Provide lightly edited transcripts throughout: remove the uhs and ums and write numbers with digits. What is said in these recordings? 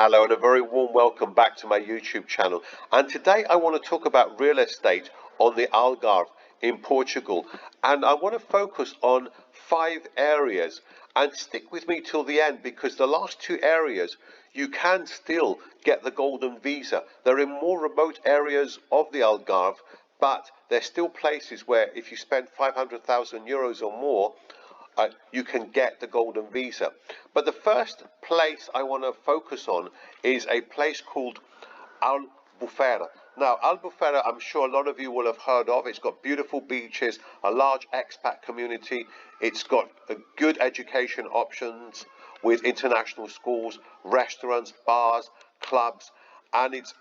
Hello and a very warm welcome back to my YouTube channel. And today I want to talk about real estate on the Algarve in Portugal. And I want to focus on 5 areas and stick with me till the end, because the last 2 areas you can still get the golden visa. They're in more remote areas of the Algarve, but they're still places where if you spend 500,000 euros or more, you can get the golden visa. But the first place I want to focus on is a place called Albufeira. Now, Albufeira, I'm sure a lot of you will have heard of. It's got beautiful beaches, a large expat community. It's got good education options with international schools, restaurants, bars, clubs, and it's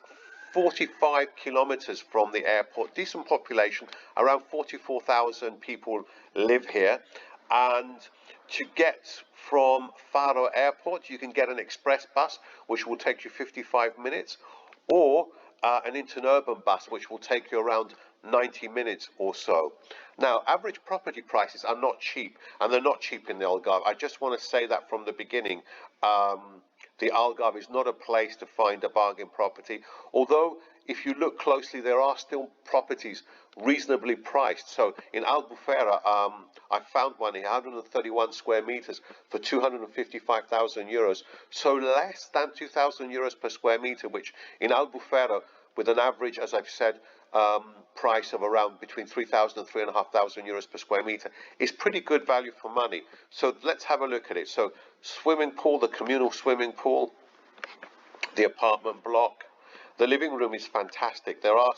45 kilometers from the airport. Decent population, around 44,000 people live here. And to get from Faro Airport, you can get an express bus, which will take you 55 minutes, or an interurban bus, which will take you around 90 minutes or so. Now, average property prices are not cheap, and they're not cheap in the Algarve. I just want to say that from the beginning. The Algarve is not a place to find a bargain property, although if you look closely, there are still properties reasonably priced. So in Albufeira, I found one in 131 square meters for 255,000 euros. So less than 2,000 euros per square meter, which in Albufeira, with an average, as I've said, price of around between 3,000 and 3,500 euros per square meter, is pretty good value for money. So let's have a look at it. So swimming pool, the communal swimming pool, the apartment block. The living room is fantastic. There are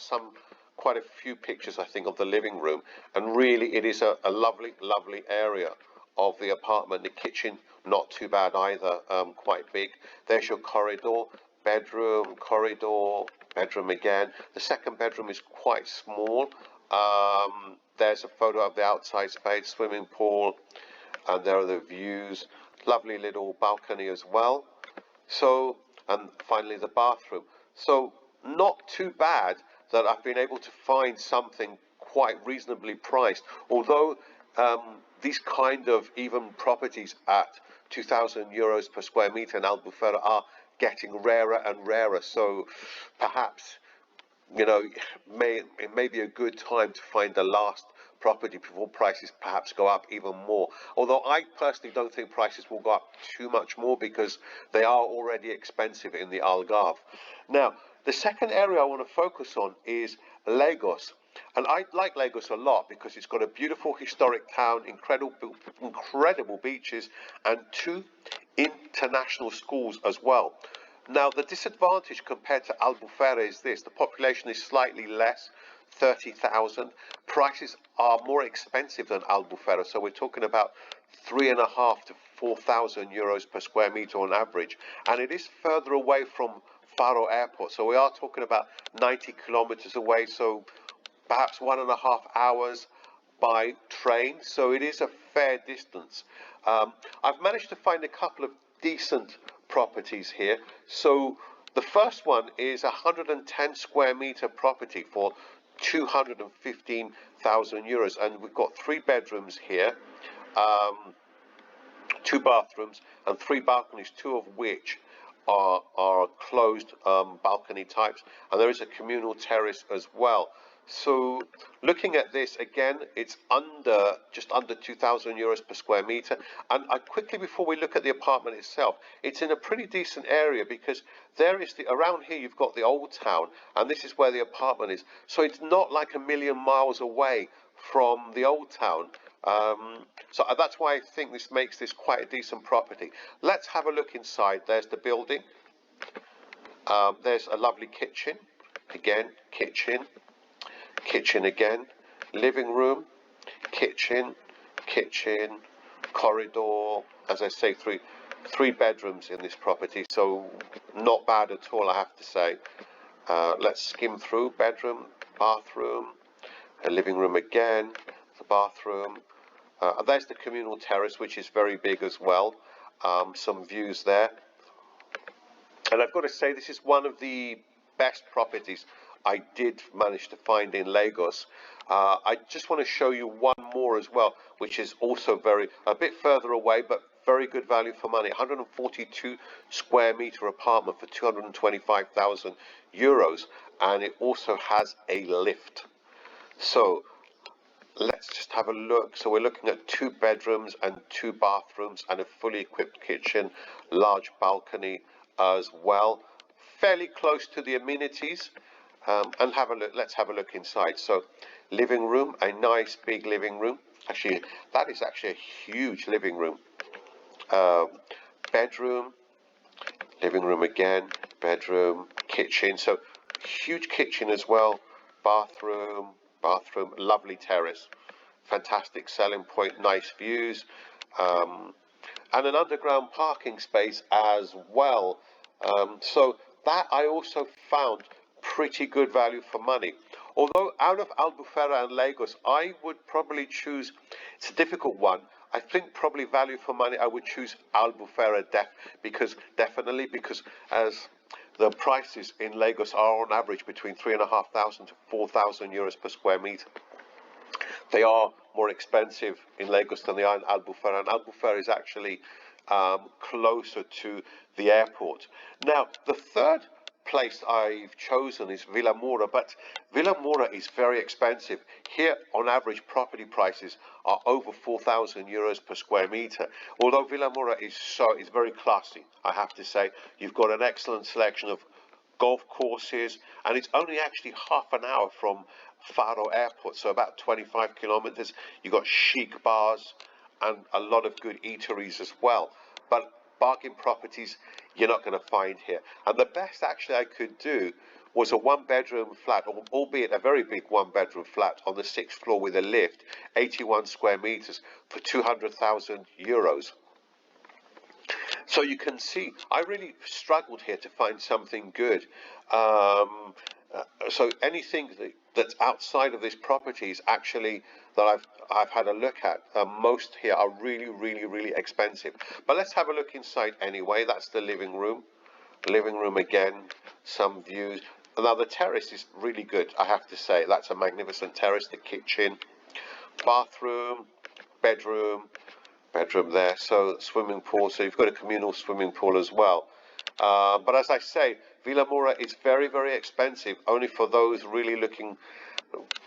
quite a few pictures, I think, of the living room, and really it is a lovely, lovely area of the apartment. The kitchen, not too bad either, quite big. There's your corridor, bedroom, corridor, bedroom again. The second bedroom is quite small. There's a photo of the outside space, swimming pool, and there are the views. Lovely little balcony as well. So, and finally the bathroom. So not too bad that I've been able to find something quite reasonably priced, although these kind of even properties at 2,000 euros per square meter in Albufeira are getting rarer and rarer. So perhaps, you know, it may be a good time to find the last property before prices perhaps go up even more. Although I personally don't think prices will go up too much more, because they are already expensive in the Algarve. Now, the second area I want to focus on is Lagos. And I like Lagos a lot because it's got a beautiful historic town, incredible beaches, and 2 international schools as well. Now, the disadvantage compared to Albufeira is this: the population is slightly less, 30,000. Prices are more expensive than Albufeira, so we're talking about 3,500 to 4,000 euros per square meter on average, and it is further away from Faro Airport, so we are talking about 90 kilometers away, so perhaps 1.5 hours by train, so it is a fair distance. I've managed to find a couple of decent properties here. So the first one is a 110 square meter property for 215,000 euros, and we've got 3 bedrooms here, 2 bathrooms and 3 balconies, 2 of which are closed balcony types, and there is a communal terrace as well. So looking at this again, it's just under 2,000 euros per square meter. And quickly, before we look at the apartment itself, it's in a pretty decent area, because there is around here you've got the old town, and this is where the apartment is. So it's not like a million miles away from the old town. So that's why I think this makes this quite a decent property. Let's have a look inside. There's the building. There's a lovely kitchen. Again, kitchen again, living room, kitchen, corridor. As I say, three bedrooms in this property, so not bad at all, I have to say. Let's skim through. Bedroom, bathroom, a living room again, the bathroom. There's the communal terrace, which is very big as well. Some views there. And I've got to say, this is one of the best properties I did manage to find in Lagos. I just want to show you one more as well, which is also a bit further away, but very good value for money. 142 square meter apartment for 225,000 euros, and it also has a lift. So let's just have a look. So we're looking at 2 bedrooms and 2 bathrooms and a fully equipped kitchen, large balcony as well, fairly close to the amenities. And have a look. Let's have a look inside. So, living room, a nice big living room. Actually, that is actually a huge living room. Bedroom, living room again, bedroom, kitchen. So, huge kitchen as well. Bathroom, lovely terrace. Fantastic selling point, nice views, and an underground parking space as well. So that I also found pretty good value for money. Although out of Albufeira and Lagos, I would probably choose, it's a difficult one. I think probably value for money, I would choose Albufeira because as the prices in Lagos are on average between 3,500 to 4,000 euros per square meter. They are more expensive in Lagos than they are in Albufeira, and Albufeira is actually closer to the airport. Now, the third place I've chosen is Vilamoura, but Vilamoura is very expensive. Here, on average, property prices are over 4,000 euros per square meter. Although Vilamoura is very classy, I have to say. You've got an excellent selection of golf courses, and it's only actually half an hour from Faro Airport, so about 25 kilometers. You've got chic bars and a lot of good eateries as well. But bargain properties you're not going to find here. And the best actually I could do was a 1-bedroom flat, albeit a very big 1-bedroom flat on the 6th floor with a lift, 81 square meters for 200,000 euros. So you can see I really struggled here to find something good. So anything that's outside of this property is actually that I've had a look at. Most here are really expensive. But let's have a look inside anyway. That's the living room. Living room again, some views. Now the terrace is really good, I have to say. That's a magnificent terrace. The kitchen, bathroom, bedroom there. So swimming pool. So you've got a communal swimming pool as well. But as I say, Vilamoura is very expensive, only for those really looking,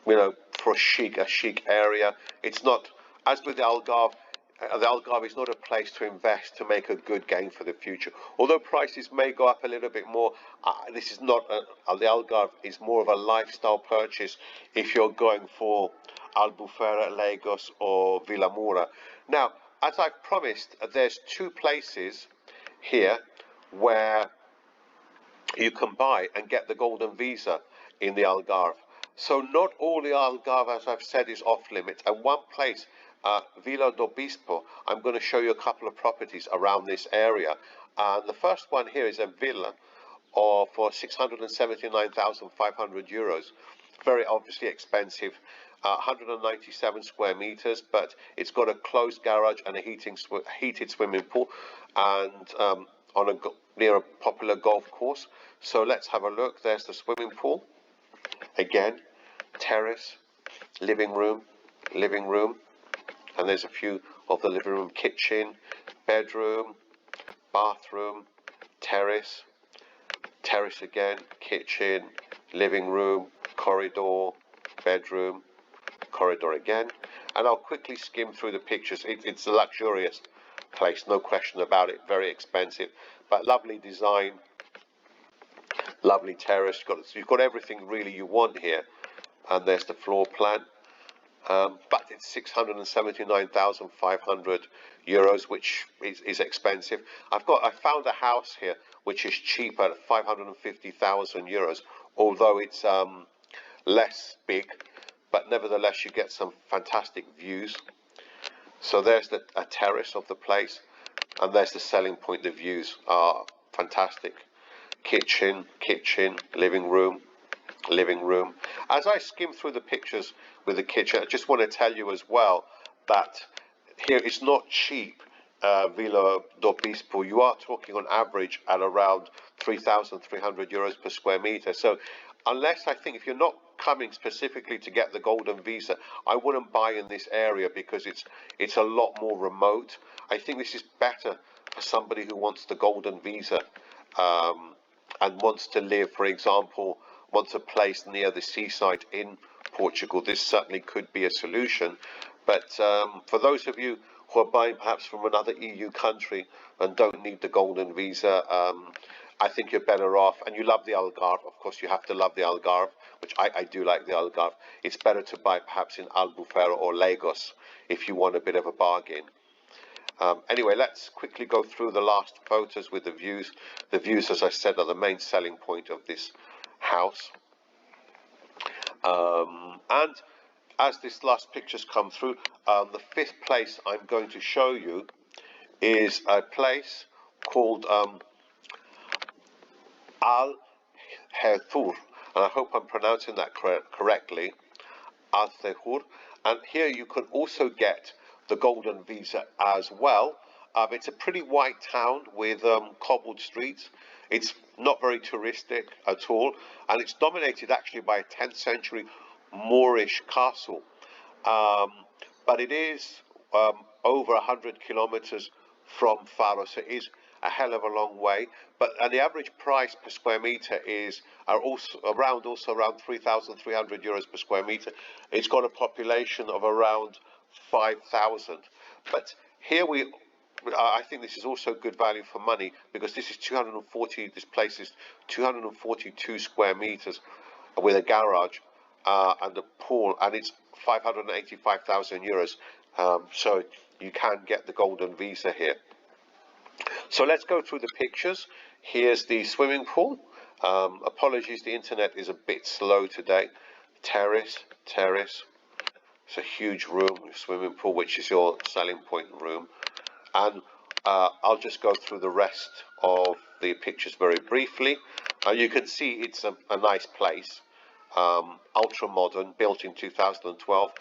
for a chic area. It's not, as with the Algarve is not a place to invest to make a good gain for the future. Although prices may go up a little bit more, this is not, the Algarve is more of a lifestyle purchase if you're going for Albufeira, Lagos or Vilamoura. Now, as I've promised, there's 2 places here where you can buy and get the golden visa in the Algarve. So not all the Algarve, as I've said, is off limits. And one place, Vila do Bispo, I'm going to show you a couple of properties around this area. And the first one here is a villa for 679,500 euros. Very obviously expensive. 197 square meters, but it's got a closed garage and a heated swimming pool, and near a popular golf course. So let's have a look. There's the swimming pool. Again, terrace, living room, and there's a few of the living room, kitchen, bedroom, bathroom, terrace again, kitchen, living room, corridor, bedroom, corridor again. And I'll quickly skim through the pictures. It's a luxurious place, no question about it. Very expensive, but lovely design, lovely terrace. You've got everything really you want here. And there's the floor plan. But it's 679,500 euros, which is expensive. I found a house here which is cheaper at 550,000 euros, although it's less big, but nevertheless you get some fantastic views. So there's a terrace of the place, and there's the selling point. The views are fantastic. Kitchen, living room. As I skim through the pictures with the kitchen, I just want to tell you as well that here it's not cheap. Vila do Bispo, you are talking on average at around 3,300 euros per square meter. So unless, I think, if you're not coming specifically to get the golden visa, I wouldn't buy in this area because it's a lot more remote. I think this is better for somebody who wants the golden visa and wants to live, for example, wants a place near the seaside in Portugal. This certainly could be a solution. But for those of you who are buying perhaps from another EU country and don't need the golden visa, I think you're better off, and you love the Algarve. Of course, you have to love the Algarve, which I do like the Algarve. It's better to buy perhaps in Albufeira or Lagos if you want a bit of a bargain. Anyway, let's quickly go through the last photos with the views. The views, as I said, are the main selling point of this house. And as this last picture's come through, the fifth place I'm going to show you is a place called Algarve, and I hope I'm pronouncing that correctly, Algarve. And here you can also get the golden visa as well. It's a pretty white town with cobbled streets. It's not very touristic at all, and it's dominated actually by a 10th century Moorish castle. But it is over 100 kilometers from Faro, so it is a hell of a long way. And the average price per square meter is also around 3,300 euros per square meter. It's got a population of around 5,000. But here I think this is also good value for money, because this place is 242 square meters with a garage and a pool, and it's 585,000 euros. So you can get the golden visa here. So let's go through the pictures. Here's the swimming pool. Apologies, the internet is a bit slow today. Terrace. It's a huge room, swimming pool, which is your selling point room. And I'll just go through the rest of the pictures very briefly. You can see it's a nice place, ultra modern, built in 2012,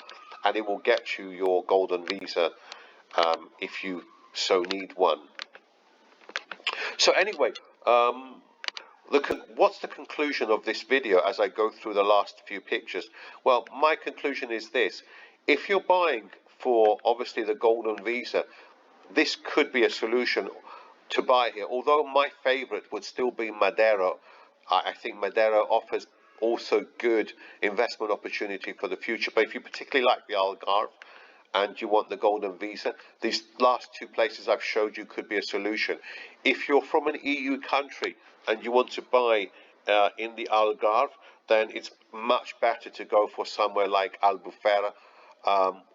and it will get you your golden visa if you so need one. So anyway, what's the conclusion of this video as I go through the last few pictures? Well, my conclusion is this. If you're buying for, obviously, the golden visa, this could be a solution to buy here. Although my favorite would still be Madeira. I think Madeira offers also good investment opportunity for the future. But if you particularly like the Algarve and you want the golden visa, these last two places I've showed you could be a solution. If you're from an EU country and you want to buy in the Algarve, then it's much better to go for somewhere like Albufeira,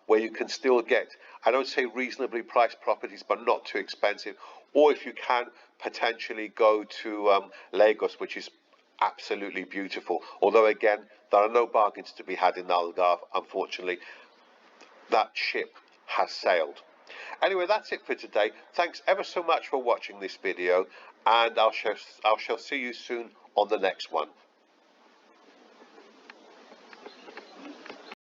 where you can still get, I don't say reasonably priced properties, but not too expensive. Or if you can, potentially go to Lagos, which is absolutely beautiful. Although again, there are no bargains to be had in the Algarve, unfortunately. That ship has sailed. Anyway, that's it for today. Thanks ever so much for watching this video, and I shall see you soon on the next one.